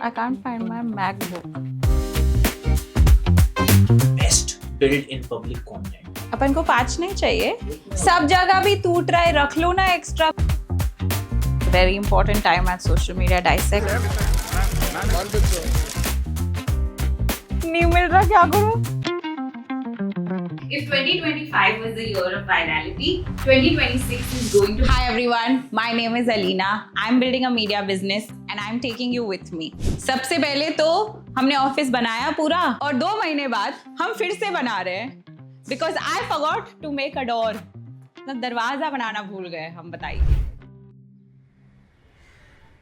I can't find my MacBook. Best build in public content. अपन को 5 नहीं चाहिए, सब जगह भी तू ट्राई रख लो ना extra. Very important time at social media dissect. नहीं मिल रहा, क्या करूं? If 2025 was the year of virality, 2026 is going to. Hi everyone, my name is Alina. I'm building a media business and I'm taking you with me. सबसे पहले तो हमने office बनाया पूरा और 2 महीने बाद हम फिर से बना रहे हैं because I forgot to make a door. मतलब दरवाजा बनाना भूल गए हम, बताइए.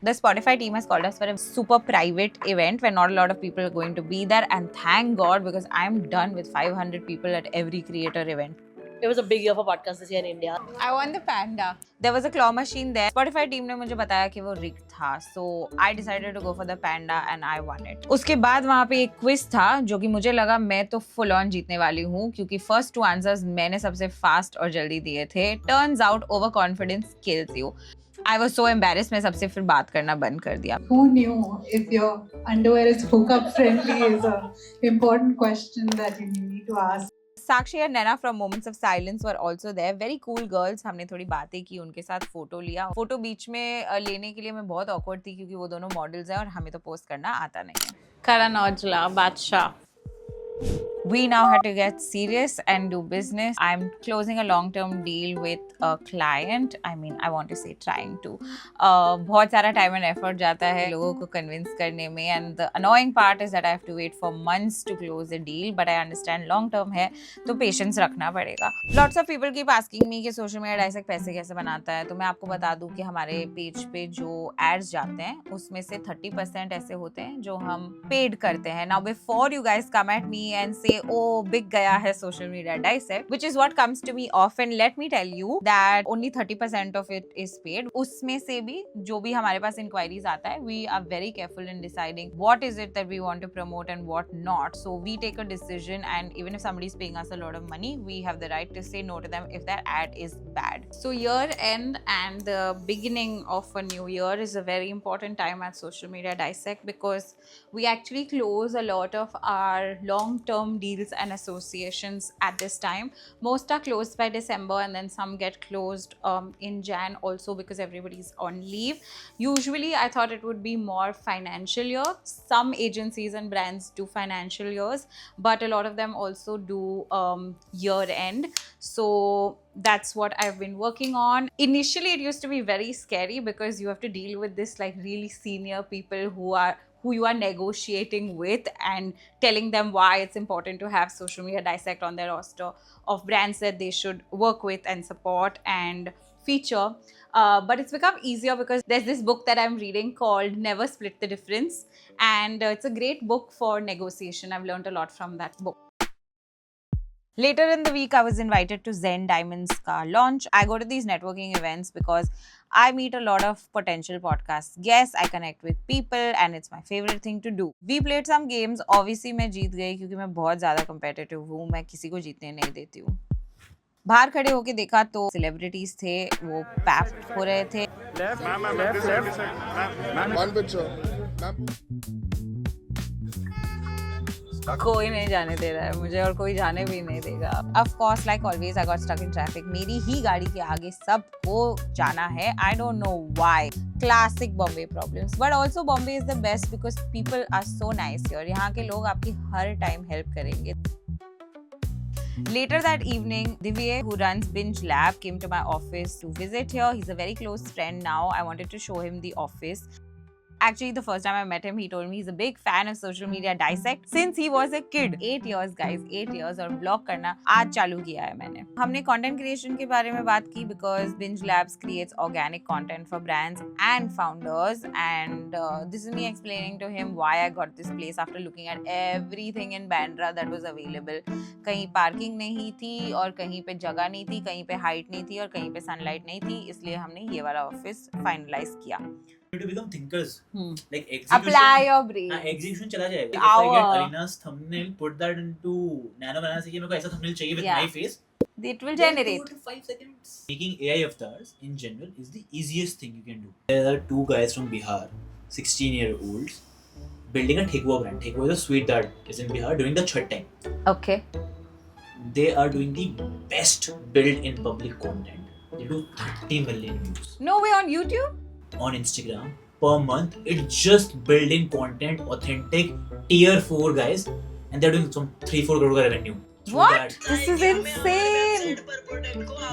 The Spotify team has called us for a super private event where not a lot of people are going to be there, and thank God because I'm done with 500 people at every creator event. It was a big year for podcasts this year in India. I won the Panda. There was a claw machine there. Spotify team ने मुझे बताया कि वो rigged था, so I decided to go for the Panda and I won it. उसके बाद वहाँ पे एक quiz था जो कि मुझे लगा मैं तो full on जीतने वाली हूँ क्योंकि first 2 answers मैंने सबसे fast और जल्दी दिए थे. Turns out overconfidence kills you. I was so embarrassed, मैं सबसे फिर बात करना बंद कर दिया. Who knew if your underwear is hookup friendly is a important question that you need to ask. Sakshi and Naina from Moments of Silence were also there. Very cool girls. हमने थोड़ी बातें की, उनके साथ फोटो लिया. Photo बीच में लेने के लिए मैं बहुत awkward थी क्योंकि वो दोनों मॉडल्स हैं और हमें तो पोस्ट करना आता नहीं है. Karan Aujla, Badshah. We now had to get serious and do business. I'm closing a long-term deal with a client. I mean, I want to say trying to. बहुत सारा time and effort जाता है लोगों को convince करने में, and the annoying part is that I have to wait for months to close the deal. But I understand long-term है तो patience रखना पड़ेगा. Lots of people keep asking me कि social media dissect पैसे कैसे बनाता है, तो मैं आपको बता दूँ कि हमारे पेज पे जो ads जाते हैं उसमें से 30% ऐसे होते हैं जो हम paid करते हैं. Now before you guys come at me and say oh big gaya hai social media dissect, which is what comes to me often, let me tell you that only 30% of it is paid. उसमें से भी जो भी हमारे पास inquiries आता है, we are very careful in deciding what is it that we want to promote and what not. So we take a decision, and even if somebody is paying us a lot of money, we have the right to say no to them if their ad is bad. So year end and the beginning of a new year is a very important time at social media dissect because we actually close a lot of our long-term deals and associations at this time. Most are closed by December and then some get closed in Jan also because everybody's on leave. Usually I thought it would be more financial year. Some agencies and brands do financial years, but a lot of them also do year end. So that's what I've been working on. Initially it used to be very scary because you have to deal with this like really senior people who you are negotiating with and telling them why it's important to have social media dissect on their roster of brands that they should work with and support and feature. But it's become easier because there's this book that I'm reading called Never Split the Difference, and it's a great book for negotiation. I've learned a lot from that book. Later in the week, I was invited to Zen Diamonds ka launch. I go to these networking events because I meet a lot of potential podcast guests. I connect with people and it's my favorite thing to do. We played some games. Obviously, मैं जीत गई क्योंकि मैं बहुत ज़्यादा competitive हूँ. मैं किसी को जीतने नहीं देती हूँ. बाहर खड़े होके देखा तो सेलिब्रिटीज थे, वो पैप हो रहे थे. कोई नहीं जाने दे रहा है मुझे और कोई जाने भी नहीं देगा. Of course, like always, I got stuck in traffic. मेरी ही गाड़ी के आगे सबको जाना है. I don't know why. Classic Bombay problems. But also Bombay is the best because people are so nice here. यहाँ के लोग आपकी हर टाइम हेल्प करेंगे. Later that evening, Divya, who runs Binge Lab, came to my office to visit here. He's a very close friend now. I wanted to show him the office. Actually, the first time I met him, he told me he's a big fan of social media dissect since he was a kid. 8 years, guys, 8 years और vlog करना आज चालू किया है मैंने. हमने content creation के बारे में बात की because Binge Labs creates organic content for brands and founders, and this is me explaining to him why I got this place after looking at everything in Bandra that was available. कहीं parking नहीं थी और कहीं पे जगह नहीं थी, कहीं पे height नहीं थी और कहीं पे sunlight नहीं थी, इसलिए हमने ये वाला office finalize किया. To become thinkers, like execution. Apply your brain. Execution चला जाएगा. If I get Arina's thumbnail, put that into Nano बनाना सीखिए. मेरे को ऐसा thumbnail चाहिए with my face. It will generate. 2 to 5 seconds. Making AI avatars in general is the easiest thing you can do. There are 2 guys from Bihar, 16-year-olds. building a Thekwa brand. Thekwa is a sweet that is in Bihar during the Chhat time. Okay. They are doing the best build in public content. They do 30 million views No way on YouTube? on Instagram per month. It's just building content, authentic, tier 4 guys, and they're doing some 3-4 crore ka revenue. through What? that. This is insane.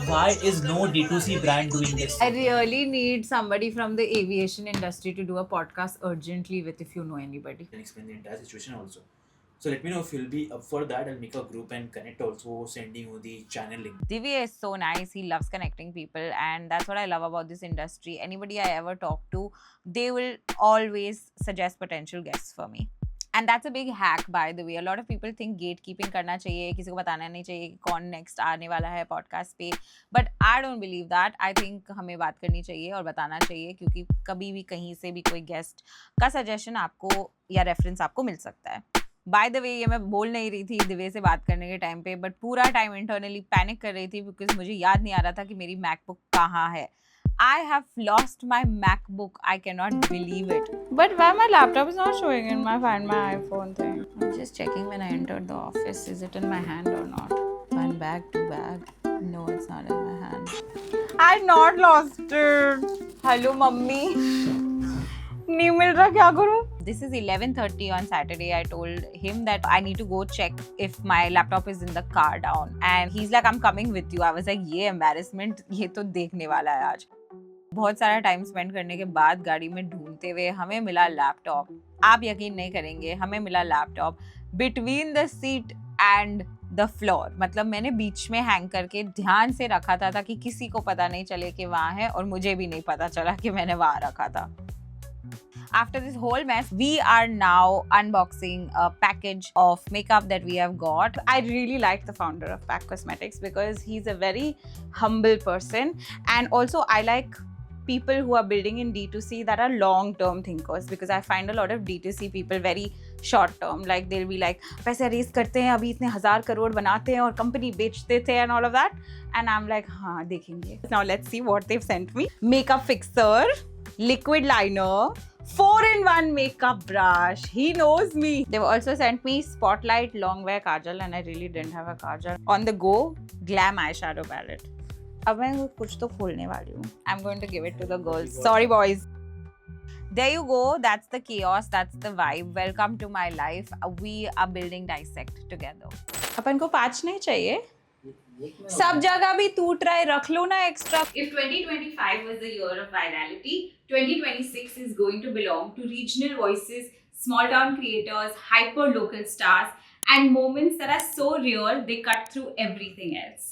Why is no D2C brand doing this? I really need somebody from the aviation industry to do a podcast urgently with, if you know anybody. Can explain the entire situation also. So let me know if you'll be up for that. I'll make a group and connect also, sending you the channel link. Divya is so nice. He loves connecting people, and that's what I love about this industry. Anybody I ever talk to, they will always suggest potential guests for me. And that's a big hack, by the way. A lot of people think gatekeeping करना चाहिए, किसी को बताना नहीं चाहिए कि कौन next आने वाला है podcast पे. But I don't believe that. I think हमें बात करनी चाहिए और बताना चाहिए, क्योंकि कभी भी कहीं से भी कोई guest का suggestion आपको या reference आपको मिल सकता है. बाय द वे, ये मैं बोल नहीं रही थी दिव्य से बात करने के टाइम पे, बट पूरा टाइम इंटरनली पैनिक कर रही थी बिकॉज मुझे याद नहीं आ रहा था कि मेरी मैकबुक कहाँ है. I have lost my MacBook. I cannot believe it. But why my laptop is not showing in my Find My iPhone thing? I'm just checking when I entered the office. Is it in my hand or not? One bag, two bag. No, it's not in my hand. I not lost it. Hello, mummy. नहीं मिल रहा, क्या करूं? This is 11:30 on Saturday. I told him that I need to go check if my laptop is in the car down. And he's like, I'm coming with you. I was like, ये embarrassment, ये तो देखने वाला है आज. बहुत सारा time spend करने के बाद गाड़ी में ढूंढते हुए हमें मिला लैपटॉप. आप यकीन नहीं करेंगे, हमें मिला laptop between the seat and the floor. मतलब मैंने बीच में हैंग करके ध्यान से रखा था ताकि किसी को पता नहीं चले कि वहाँ है, और मुझे भी नहीं पता चला कि मैंने वहाँ रखा था. After this whole mess, we are now unboxing a package of makeup that we have got. I really like the founder of Pack Cosmetics because he's a very humble person, and also I like people who are building in D2C that are long-term thinkers, because I find a lot of D2C people very short-term. Like they'll be like, पैसे raise करते हैं, अभी इतने 1000 crore बनाते हैं और company बेचते थे and all of that. And I'm like, हाँ देखेंगे. Now let's see what they've sent me. Makeup fixer, liquid liner, 4-in-1 makeup brush. He knows me. They've also sent me Spotlight long wear kajal, and I really didn't have a kajal. On the go glam eyeshadow palette. अब मैं कुछ तो खोलने वाली हूँ. I'm going to give it to the girls. Sorry boys. There you go. That's the chaos. That's the vibe. Welcome to my life. We are building Dissect together. अपन को 5 नहीं चाहिए. सब जगह भी टूट रहा है, रख लो ना extra. If 2025 was the year of virality, 2026 is going to belong to regional voices, small town creators, hyper local stars, and moments that are so real they cut through everything else.